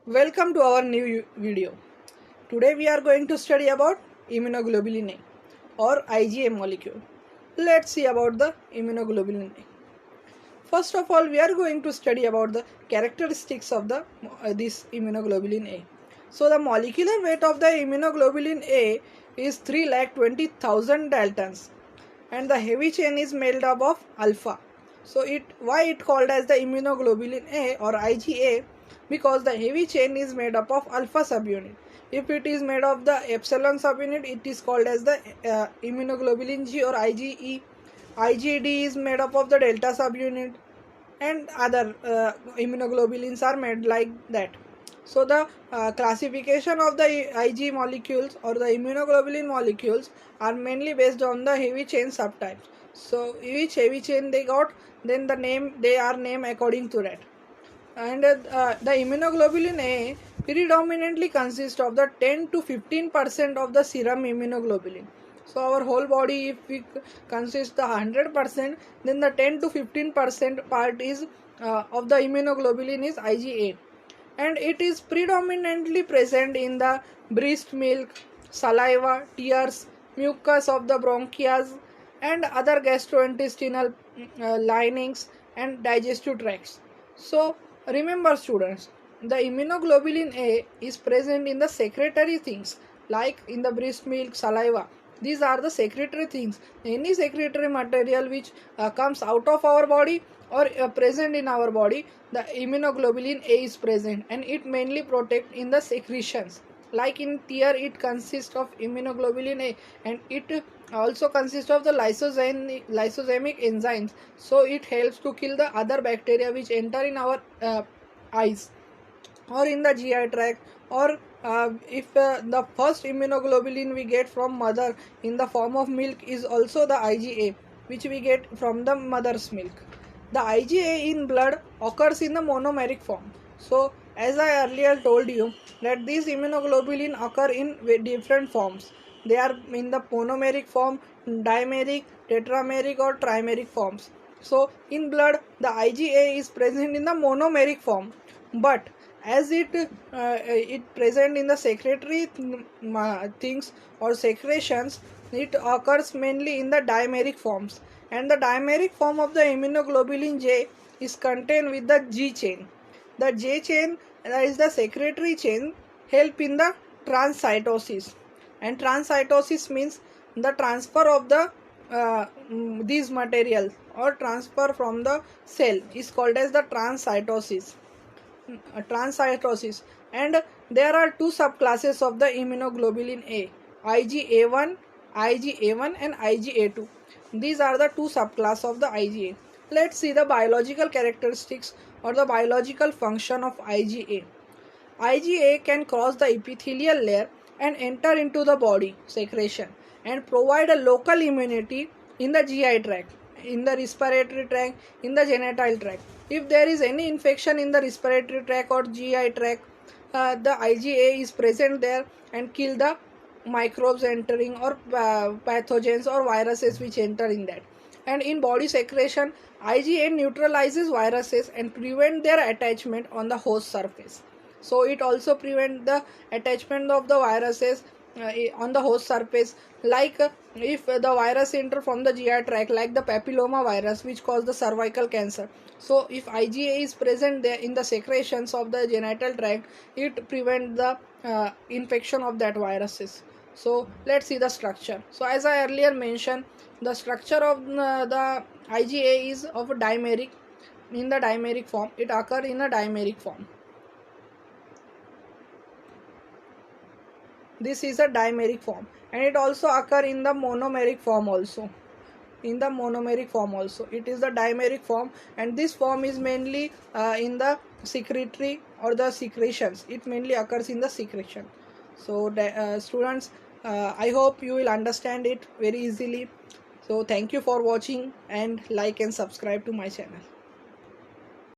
Welcome to our new video. Today we are going to study about immunoglobulin A or IgA molecule. Let's see about the immunoglobulin A. First of all, we are going to study about the characteristics of the this immunoglobulin A. So the molecular weight of the immunoglobulin A is 3,20,000 daltons, and the heavy chain is made up of alpha. So why it called as the immunoglobulin A or IgA? Because the heavy chain is made up of alpha subunit. If it is made of the epsilon subunit, it is called as the immunoglobulin G or IgE. IgD is made up of the delta subunit, and other immunoglobulins are made like that. So the classification of the Ig molecules or the immunoglobulin molecules are mainly based on the heavy chain subtypes. So each heavy chain they got, then they are named according to that. And the immunoglobulin A predominantly consists of the 10 to 15% of the serum immunoglobulin. So our whole body, if we consist the 100%, then the 10 to 15% part is of the immunoglobulin is IgA, and it is predominantly present in the breast milk, saliva, tears, mucus of the bronchia, and other gastrointestinal linings and digestive tracts. So remember students, the immunoglobulin A is present in the secretory things like in the breast milk, saliva. These are the secretory things. Any secretory material which comes out of our body or present in our body, the immunoglobulin A is present, and it mainly protect in the secretions. Like in tear, it consists of immunoglobulin A, and it also consists of the lysogenic enzymes. So it helps to kill the other bacteria which enter in our eyes or in the GI tract, or if the first immunoglobulin we get from mother in the form of milk is also the IgA, which we get from the mother's milk. The IgA in blood occurs in the monomeric form. So as I earlier told you that these immunoglobulin occur in different forms. They are in the monomeric form, dimeric, tetrameric or trimeric forms. So in blood the IgA is present in the monomeric form, but as it present in the secretory things or secretions, it occurs mainly in the dimeric forms, and the dimeric form of the immunoglobulin J is contained with the G chain. The J chain, that is the secretory chain, help in the transcytosis, and transcytosis means the transfer of the these materials or transfer from the cell is called as the transcytosis. And there are two subclasses of the immunoglobulin A, IgA1 and IgA2. These are the two subclasses of the IgA. Let's see the biological characteristics or the biological function of IgA. IgA can cross the epithelial layer and enter into the body secretion and provide a local immunity in the GI tract, in the respiratory tract, in the genital tract. If there is any infection in the respiratory tract or GI tract, the IgA is present there and kill the microbes entering or pathogens or viruses which enter in that. And in body secretion, IgA neutralizes viruses and prevent their attachment on the host surface. So it also prevent the attachment of the viruses on the host surface, like if the virus enter from the GI tract, like the papilloma virus which cause the cervical cancer. So if IgA is present there in the secretions of the genital tract, it prevent the infection of that viruses. So let's see the structure. So as I earlier mentioned, the structure of the IgA is of a dimeric, in the dimeric form. It occurs in a dimeric form. This is a dimeric form, and it also occur in the monomeric form also. In the monomeric form also, it is the dimeric form, and this form is mainly in the secretory or the secretions. It mainly occurs in the secretion. So students, I hope you will understand it very easily. So thank you for watching, and like and subscribe to my channel.